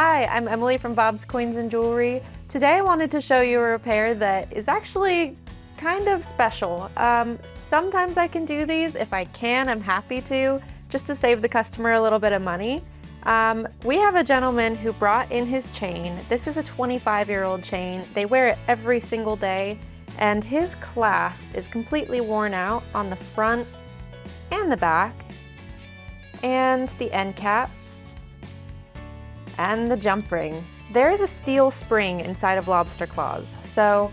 Hi, I'm Emily from Bob's Coins and Jewelry. Today I wanted to show you a repair that is actually kind of special. Sometimes I can do these. If I can, I'm happy to, just to save the customer a little bit of money. We have a gentleman who brought in his chain. This is a 25-year-old chain. They wear it every single day, and his clasp is completely worn out on the front and the back, and the end caps, and the jump rings. There is a steel spring inside of lobster claws, so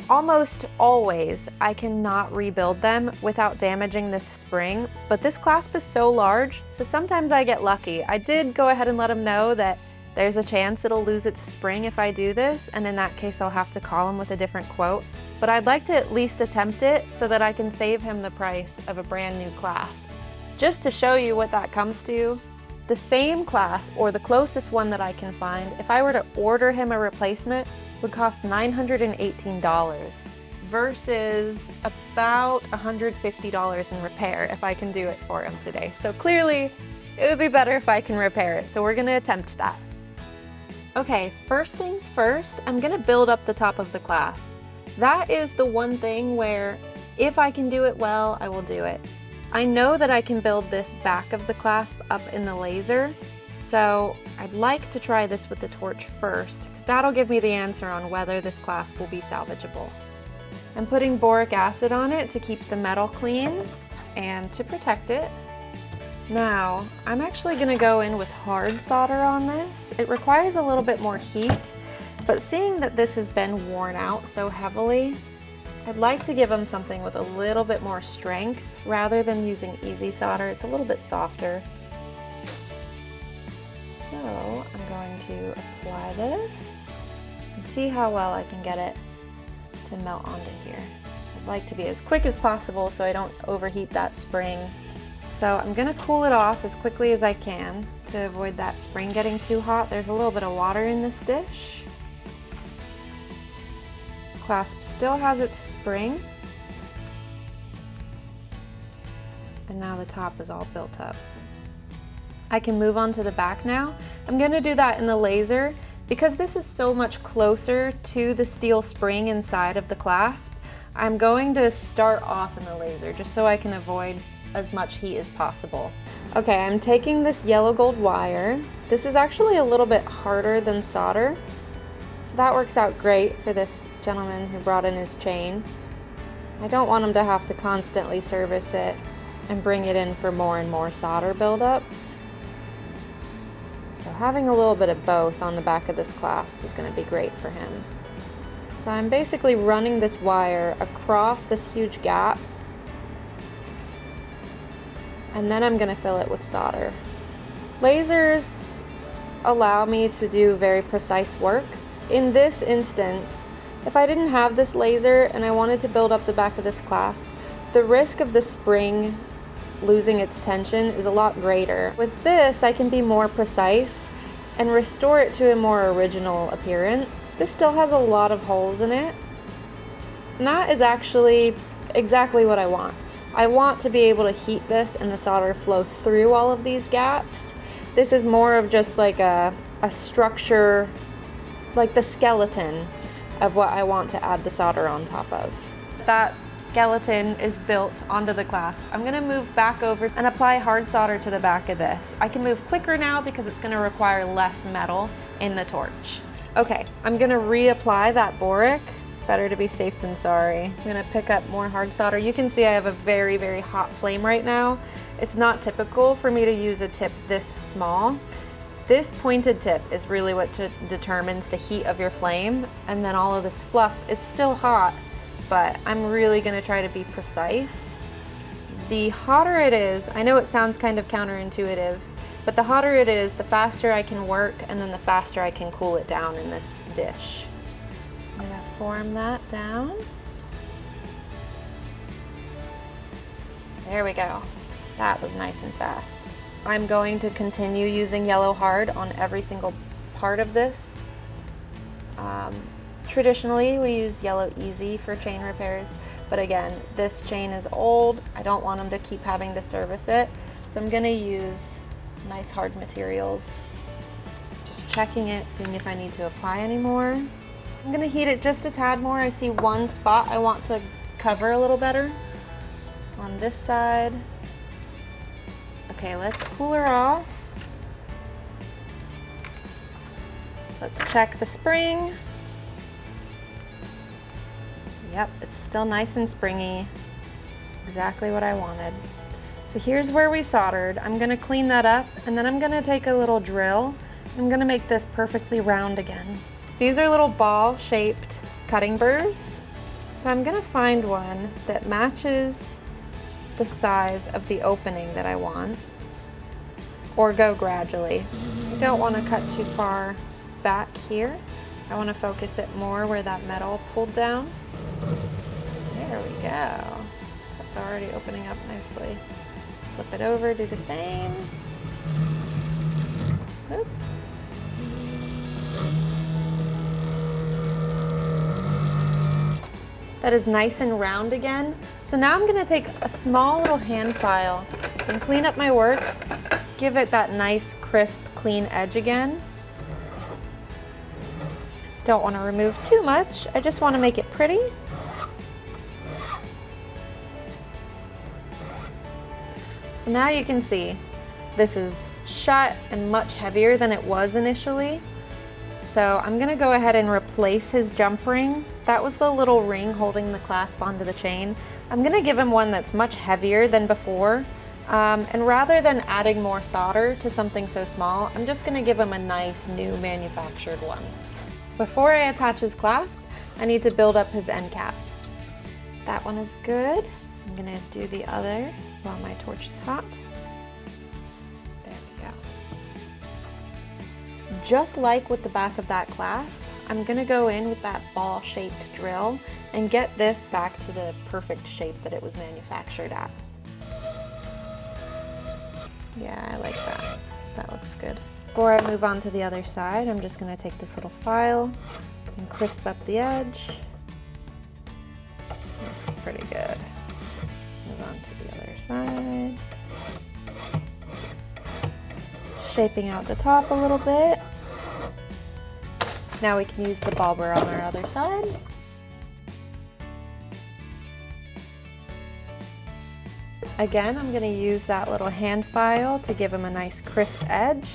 almost always I cannot rebuild them without damaging this spring, but this clasp is so large, so sometimes I get lucky. I did go ahead and let him know that there's a chance it'll lose its spring if I do this, and in that case I'll have to call him with a different quote, but I'd like to at least attempt it so that I can save him the price of a brand new clasp. Just to show you what that comes to, the same clasp, or the closest one that I can find, if I were to order him a replacement, would cost $918 versus about $150 in repair if I can do it for him today. So clearly, it would be better if I can repair it, so we're gonna attempt that. Okay, first things first, I'm gonna build up the top of the clasp. That is the one thing where if I can do it well, I will do it. I know that I can build this back of the clasp up in the laser, so I'd like to try this with the torch first, because that'll give me the answer on whether this clasp will be salvageable. I'm putting boric acid on it to keep the metal clean and to protect it. Now, I'm actually going to go in with hard solder on this. It requires a little bit more heat, but seeing that this has been worn out so heavily, I'd like to give them something with a little bit more strength rather than using easy solder. It's a little bit softer. So I'm going to apply this and see how well I can get it to melt onto here. I'd like to be as quick as possible so I don't overheat that spring. So I'm going to cool it off as quickly as I can to avoid that spring getting too hot. There's a little bit of water in this dish. Clasp still has its spring, and now the top is all built up. I can move on to the back now. I'm going to do that in the laser because this is so much closer to the steel spring inside of the clasp. I'm going to start off in the laser just so I can avoid as much heat as possible. Okay, I'm taking this yellow gold wire. This is actually a little bit harder than solder, so that works out great for this gentleman who brought in his chain. I don't want him to have to constantly service it and bring it in for more and more solder buildups. So having a little bit of both on the back of this clasp is going to be great for him. So I'm basically running this wire across this huge gap, and then I'm going to fill it with solder. Lasers allow me to do very precise work. In this instance, if I didn't have this laser and I wanted to build up the back of this clasp, the risk of the spring losing its tension is a lot greater. With this, I can be more precise and restore it to a more original appearance. This still has a lot of holes in it, and that is actually exactly what I want. I want to be able to heat this and the solder flow through all of these gaps. This is more of just like a structure, like the skeleton of what I want to add the solder on top of. That skeleton is built onto the clasp. I'm going to move back over and apply hard solder to the back of this. I can move quicker now because it's going to require less metal in the torch. Okay, I'm going to reapply that boric. Better to be safe than sorry. I'm going to pick up more hard solder. You can see I have a very, very hot flame right now. It's not typical for me to use a tip this small. This pointed tip is really what determines the heat of your flame, and then all of this fluff is still hot, but I'm really going to try to be precise. The hotter it is, I know it sounds kind of counterintuitive, but the hotter it is, the faster I can work, and then the faster I can cool it down in this dish. I'm going to form that down. There we go. That was nice and fast. I'm going to continue using yellow hard on every single part of this. Traditionally, we use yellow easy for chain repairs, but again, this chain is old. I don't want them to keep having to service it, so I'm going to use nice hard materials. Just checking it, seeing if I need to apply any more. I'm gonna heat it just a tad more. I see one spot I want to cover a little better on this side. Okay, let's cool her off. Let's check the spring. Yep, it's still nice and springy. Exactly what I wanted. So here's where we soldered. I'm gonna clean that up, and then I'm gonna take a little drill. I'm gonna make this perfectly round again. These are little ball-shaped cutting burrs. So I'm gonna find one that matches the size of the opening that I want, or go gradually. I don't wanna cut too far back here. I wanna focus it more where that metal pulled down. There we go. That's already opening up nicely. Flip it over, do the same. Oop. That is nice and round again. So now I'm gonna take a small little hand file and clean up my work, give it that nice, crisp, clean edge again. Don't wanna remove too much, I just wanna make it pretty. So now you can see this is shut and much heavier than it was initially. So I'm gonna go ahead and replace his jump ring. That was the little ring holding the clasp onto the chain. I'm gonna give him one that's much heavier than before. And rather than adding more solder to something so small, I'm just gonna give him a nice new manufactured one. Before I attach his clasp, I need to build up his end caps. That one is good. I'm gonna do the other while my torch is hot. There we go. Just like with the back of that clasp, I'm gonna go in with that ball-shaped drill and get this back to the perfect shape that it was manufactured at. Yeah, I like that. That looks good. Before I move on to the other side, I'm just gonna take this little file and crisp up the edge. Looks pretty good. Move on to the other side. Shaping out the top a little bit. Now we can use the ball burr on our other side. Again, I'm going to use that little hand file to give him a nice crisp edge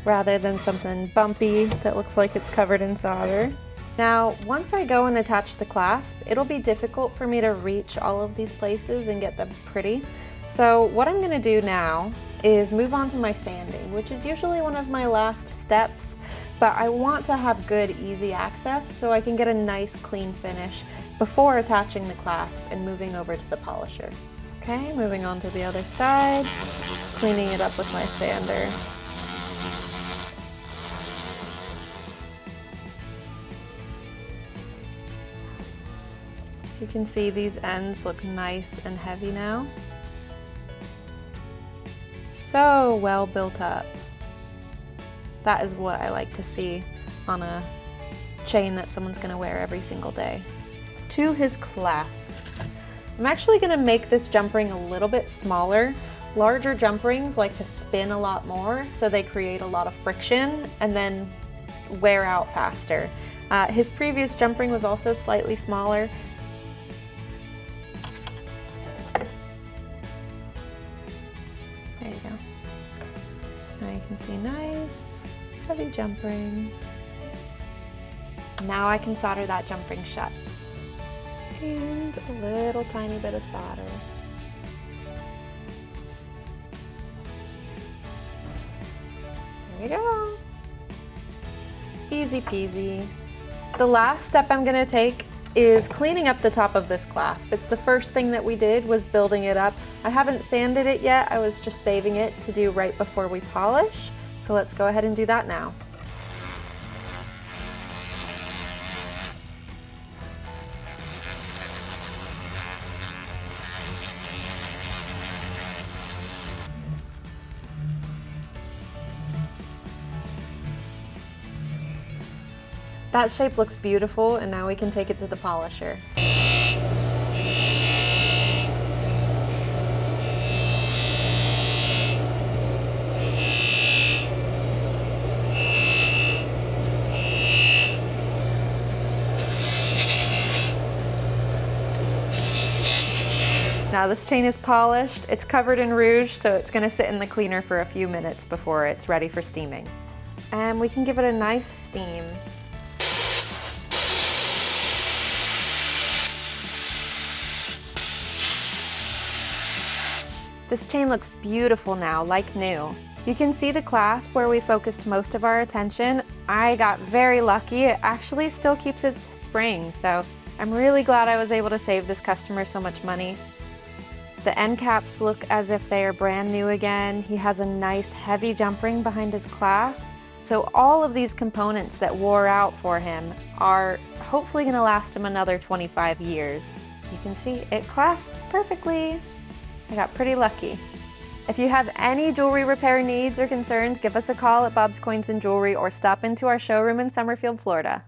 rather than something bumpy that looks like it's covered in solder. Now, once I go and attach the clasp, it'll be difficult for me to reach all of these places and get them pretty. So what I'm going to do now is move on to my sanding, which is usually one of my last steps, but I want to have good, easy access so I can get a nice, clean finish before attaching the clasp and moving over to the polisher. Okay, moving on to the other side, cleaning it up with my sander. So you can see these ends look nice and heavy now. So well built up. That is what I like to see on a chain that someone's gonna wear every single day. To his clasp. I'm actually gonna make this jump ring a little bit smaller. Larger jump rings like to spin a lot more, so they create a lot of friction and then wear out faster. His previous jump ring was also slightly smaller. There you go. So now you can see nice, heavy jump ring. Now I can solder that jump ring shut. And a little tiny bit of solder. There we go. Easy peasy. The last step I'm gonna take is cleaning up the top of this clasp. It's the first thing that we did, was building it up. I haven't sanded it yet. I was just saving it to do right before we polish. So let's go ahead and do that now. That shape looks beautiful, and now we can take it to the polisher. Now this chain is polished, it's covered in rouge, so it's gonna sit in the cleaner for a few minutes before it's ready for steaming. And we can give it a nice steam. This chain looks beautiful now, like new. You can see the clasp where we focused most of our attention. I got very lucky. It actually still keeps its spring, so I'm really glad I was able to save this customer so much money. The end caps look as if they are brand new again. He has a nice heavy jump ring behind his clasp. So all of these components that wore out for him are hopefully gonna last him another 25 years. You can see it clasps perfectly. I got pretty lucky. If you have any jewelry repair needs or concerns, give us a call at Bob's Coins and Jewelry or stop into our showroom in Summerfield, Florida.